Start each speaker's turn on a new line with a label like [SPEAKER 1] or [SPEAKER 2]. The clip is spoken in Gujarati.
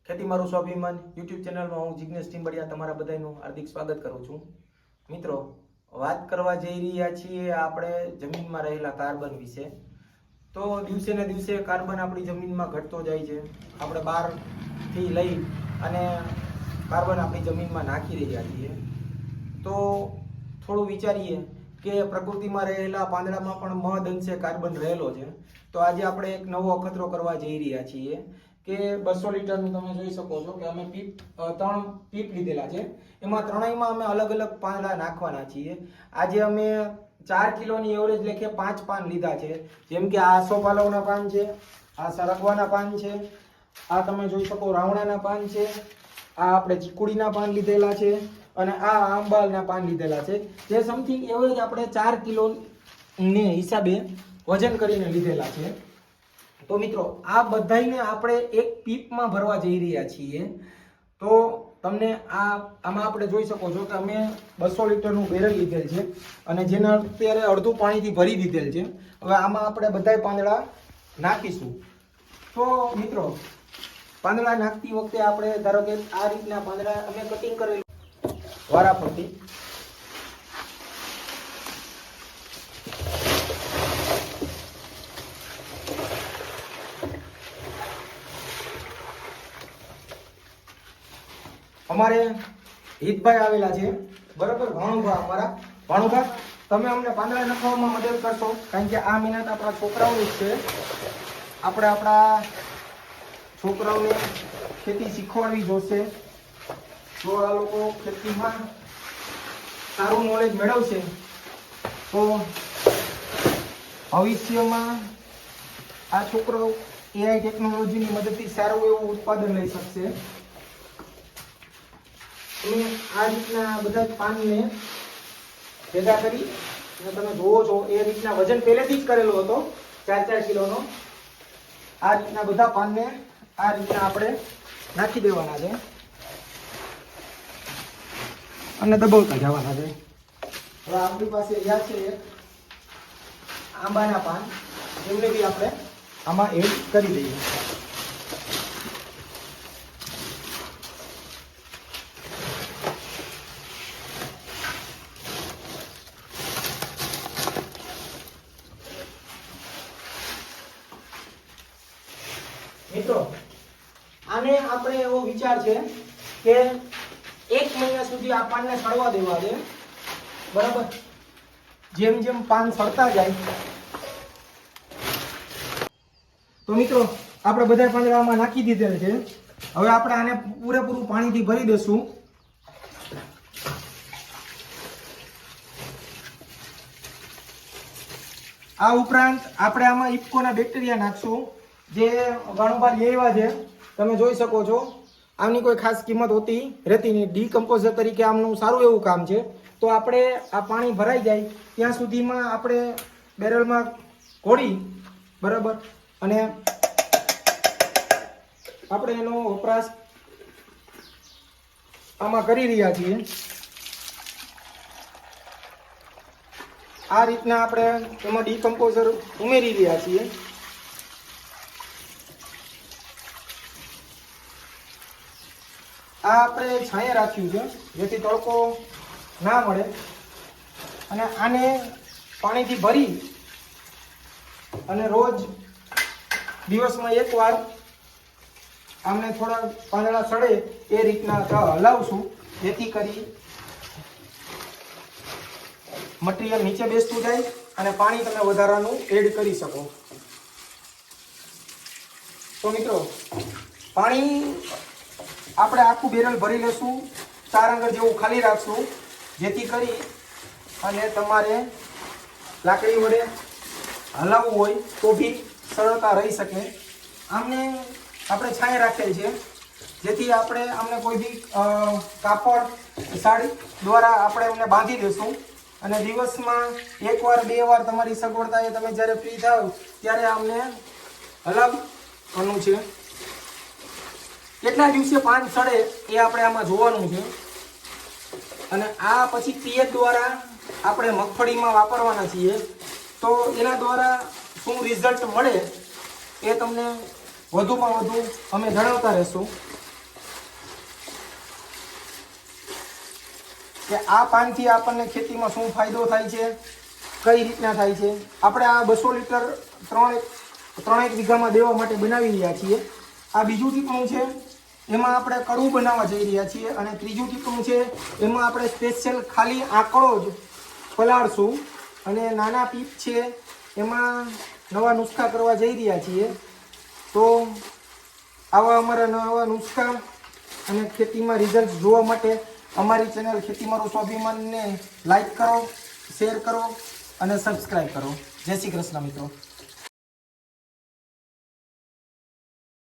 [SPEAKER 1] ખેતી મારું સ્વાભિમાન યુટ્યુબ ચેનલમાં હું જિગ્નેશ ટીમ્બડિયા તમારા બધાનું હાર્દિક સ્વાગત કરું છું। મિત્રો, વાત કરવા જઈ રહ્યા છીએ આપણે જમીનમાં રહેલા કાર્બન વિશે। તો દિવસે ને દિવસે કાર્બન આપણી જમીનમાં ઘટતો જાય છે। આપણે બહારથી લઈ અને કાર્બન આપણી જમીનમાં નાખી રહ્યા છીએ। તો થોડું વિચારીએ કે પ્રકૃતિમાં રહેલા પાંદડામાં પણ મહદ અંશે કાર્બન રહેલો છે। તો આજે આપણે એક નવો અખતરો કરવા જઈ રહ્યા છીએ કે 200 લીટરનું તમે જોઈ શકો છો કે અમે ત્રણ પીપ લીધેલા છે। એમાં ત્રણેયમાં અમે અલગ અલગ પાંદડા નાખવાના છીએ। આજે અમે 4 કિલોની એવરેજ લેખે 5 પાન લીધા છે। જેમ કે આ આસોપાલવના પાન છે, આ સરગવાના પાન છે, આ તમે જોઈ શકો રાવણાના પાન છે, આ આપણે ચીકુડીના પાન લીધેલા છે અને આ આંબાલના પાન લીધેલા છે। જે સમથિંગ એવરેજ આપણે 4 કિલો ને હિસાબે વજન કરીને લીધેલા છે। તો મિત્રો, આ બધાઈને આપણે એક પીપમાં ભરવા જઈ રહ્યા છીએ। તો તમને આમાં આપણે જોઈ શકો છો કે અમે 200 લીટરનું બેરલ લીધેલ છે અને જેને અત્યારે અડધું પાણીથી ભરી દીધેલ છે। હવે આમાં આપણે બધાય પાંદડા નાખીશું। તો મિત્રો, પાંદડા નાખતી વખતે આપણે ધારો કે આ રીતના પાંદડા અમે કટિંગ કરેલું વારાફરતી। અમારે હિતભાઈ આવેલા છે, બરાબર, ભાણુભા અમારા। ભાણુભા, તમે અમને પાંદડા નખાવવામાં મદદ કરશો, કારણ કે આ મહેનત આપણા છોકરાઓની જ છે। આપણે આપણા છોકરાઓને ખેતી શીખવાડવી જોશે। જો આ લોકો ખેતીમાં સારું નોલેજ મેળવશે તો ભવિષ્યમાં આ છોકરાઓ AI ટેકનોલોજીની મદદથી સારું એવું ઉત્પાદન લઈ શકશે। અમે આ રીતના બધા પાનને ભેગા કરી અને તમે જોવો છો એ રીતના વજન પહેલેથી જ કરેલો હતો 4-4 કિલોનો। આ રીતના બધા પાનને આ રીતના આપણે નાખી દેવાના છે અને દબાવતા જવાના છે। હવે આપણી પાસે રહ્યા છે એક આંબાના પાન, એમને બી આપણે આમાં એડ કરી દઈએ। મિત્રો, આને આપણે એવો વિચાર છે કે 1 મહિના સુધી આ પાનને સડવા દેવા છે, બરાબર। જેમ જેમ પાન સડતા જાય તો મિત્રો આપણે બધા પાંદડા આમાં નાખી દીધેલ છે। હવે આપણે આને પૂરેપૂરું પાણીથી ભરી દેશું। આ ઉપરાંત આપણે આમાં ઇફકોના બેક્ટેરિયા નાખશું, જે ભાણુભા લેવા છે, તમે જોઈ શકો છો। આમની કોઈ ખાસ કિંમત હોતી રહેતી નહીં, ડીકમ્પોઝર તરીકે આમનું સારું એવું કામ છે। તો આપણે આ પાણી ભરાઈ જાય ત્યાં સુધીમાં આપણે બેરલમાં ઘોળી, બરાબર, અને આપણે એનો વપરાશ આમાં કરી રહ્યા છીએ। આ રીતના આપણે એમાં ડીકમ્પોઝર ઉમેરી રહ્યા છીએ। આ આપણે છાંયે રાખ્યું છે જેથી તડકો ના મળે અને આને પાણીથી ભરી અને રોજ દિવસમાં એકવાર આમને થોડા પાંદડા સડે એ રીતના હલાવશું, જેથી કરી મટીરિયલ નીચે બેસતું જાય અને પાણી તમે વધારાનું એડ કરી શકો। તો મિત્રો, પાણી આપણે આખું બેરલ ભરી લેશું, 4 આંગળ જેવું ખાલી રાખશું, જેથી કરી અને તમારે લાકડી વડે હલાવવું હોય તો બી સરળતા રહી શકે। આમને આપણે છાંયે રાખેલ છે જેથી આપણે આમને કોઈ બી કાપડ સાડી દ્વારા આપણે એમને બાંધી દેશું અને દિવસમાં 1 વાર 2 વાર તમારી સગવડતાએ તમે જ્યારે ફ્રી થાવ ત્યારે આમને હલાવવાનું છે। કેટલા દિવસે પાન સડે એ આપણે આમાં જોવાનું છે અને આ પછી પિયત દ્વારા આપણે મગફળીમાં વાપરવાના છીએ। તો એના દ્વારા શું રિઝલ્ટ મળે એ તમને વધુમાં વધુ અમે જણાવતા રહેશું। કે આ પાનથી આપણને ખેતીમાં શું ફાયદો થાય છે, કઈ રીતના થાય છે. આપણે આ 200 લીટર 3 વીઘામાં દેવા માટે બનાવી રહ્યા છીએ. આ બીજું ટીપણું છે, એમાં આપણે કડવું બનાવવા જઈ રહ્યા છીએ. અને ત્રીજું ટીપણું છે, એમાં આપણે સ્પેશિયલ ખાલી આંકડો જ પલાળશું. અને નાના પીપ છે એમાં નવા નુસ્ખા કરવા જઈ રહ્યા છીએ. તો આવા અમારા નવા નુસ્ખા અને ખેતીમાં રિઝલ્ટ જોવા માટે અમારી ચેનલ ખેતી મારું સ્વાભિમાનને લાઈક કરો, શેર કરો અને સબસ્ક્રાઈબ કરો. જય શ્રી કૃષ્ણ મિત્રો.